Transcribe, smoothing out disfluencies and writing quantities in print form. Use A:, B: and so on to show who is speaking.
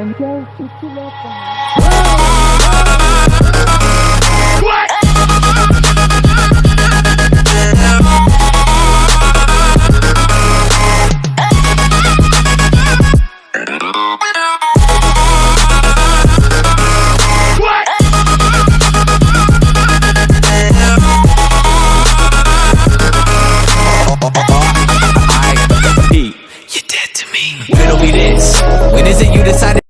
A: Angel, cuci lepas.
B: You're dead to me. Riddle me this. When is it you decided?